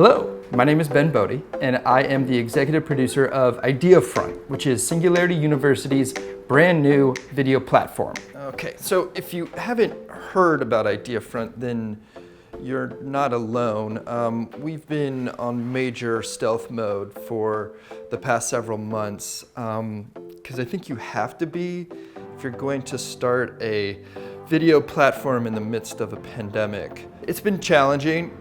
Hello, my name is Ben Bodie, and I am the executive producer of IdeaFront, which is Singularity University's brand new video platform. Okay, so if you haven't heard about IdeaFront, then you're not alone. We've been on major stealth mode for the past several months, because I think you have to be if you're going to start a video platform in the midst of a pandemic. It's been challenging.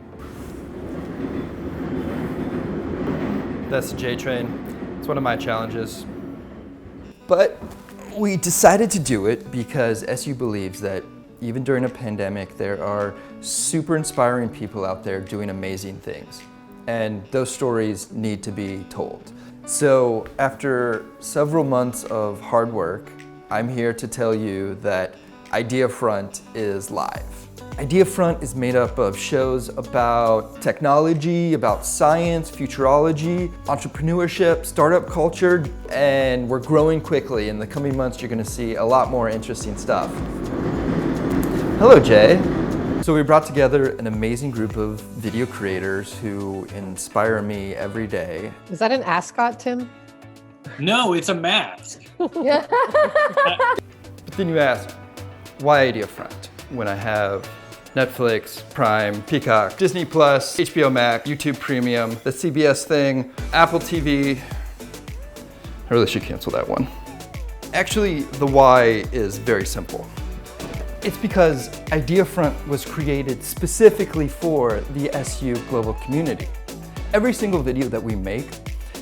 That's the J train. It's one of my challenges. But we decided to do it because SU believes that even during a pandemic, there are super inspiring people out there doing amazing things. And those stories need to be told. So after several months of hard work, I'm here to tell you that IdeaFront is live. IdeaFront is made up of shows about technology, about science, futurology, entrepreneurship, startup culture, and we're growing quickly. In the coming months, you're gonna see a lot more interesting stuff. Hello, Jay. So we brought together an amazing group of video creators who inspire me every day. Is that an ascot, Tim? No, it's a mask. But then you ask, why IdeaFront? When I have Netflix, Prime, Peacock, Disney Plus, HBO Max, YouTube Premium, the CBS thing, Apple TV. I really should cancel that one. Actually, the why is very simple. It's because IdeaFront was created specifically for the SU global community. Every single video that we make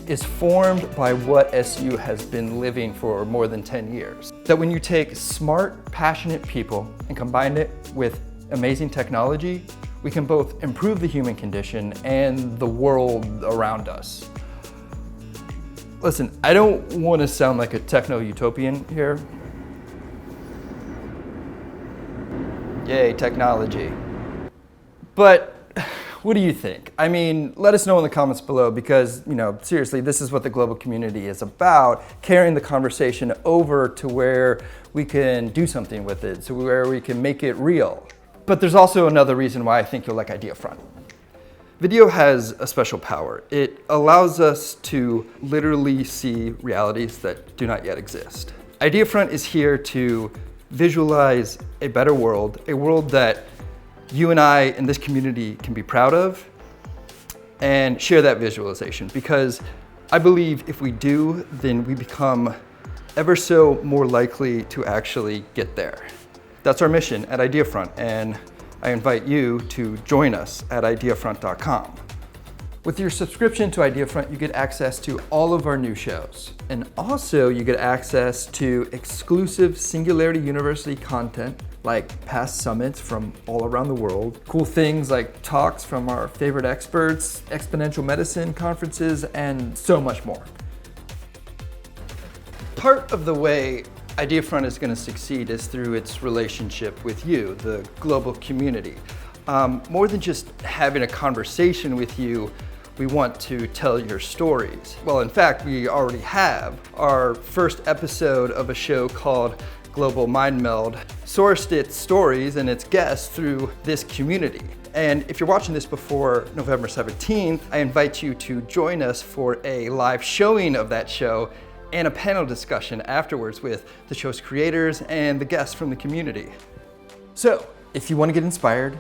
is formed by what SU has been living for more than 10 years. That when you take smart, passionate people and combine it with amazing technology, we can both improve the human condition and the world around us. Listen, I don't want to sound like a techno-utopian here. Yay, technology. But what do you think? I mean, let us know in the comments below because, seriously, this is what the global community is about, carrying the conversation over to where we can do something with it, so where we can make it real. But there's also another reason why I think you'll like IdeaFront. Video has a special power. It allows us to literally see realities that do not yet exist. IdeaFront is here to visualize a better world, a world that you and I in this community can be proud of and share that visualization, because I believe if we do, then we become ever so more likely to actually get there. That's our mission at IdeaFront, and I invite you to join us at ideafront.com. With your subscription to IdeaFront, you get access to all of our new shows. And also you get access to exclusive Singularity University content, like past summits from all around the world, cool things like talks from our favorite experts, exponential medicine conferences, and so much more. Part of the way IdeaFront is going to succeed is through its relationship with you, the global community. More than just having a conversation with you, we want to tell your stories. Well, in fact, we already have. Our first episode of a show called Global Mind Meld sourced its stories and its guests through this community. And if you're watching this before November 17th, I invite you to join us for a live showing of that show and a panel discussion afterwards with the show's creators and the guests from the community. So, if you want to get inspired,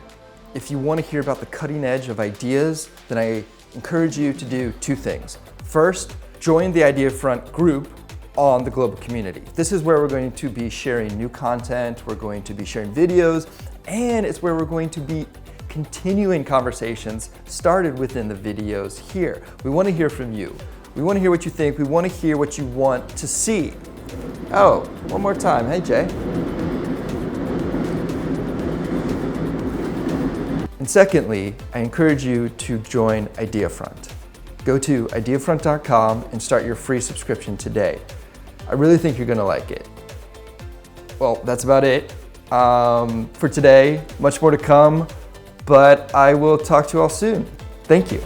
if you want to hear about the cutting edge of ideas, then I encourage you to do two things. First, join the IdeaFront group on the global community. This is where we're going to be sharing new content, we're going to be sharing videos, and it's where we're going to be continuing conversations started within the videos here. We want to hear from you. We want to hear what you think. We want to hear what you want to see. Oh, one more time. Hey, Jay. And secondly, I encourage you to join IdeaFront. Go to ideafront.com and start your free subscription today. I really think you're going to like it. Well, that's about it for today. Much more to come, but I will talk to you all soon. Thank you.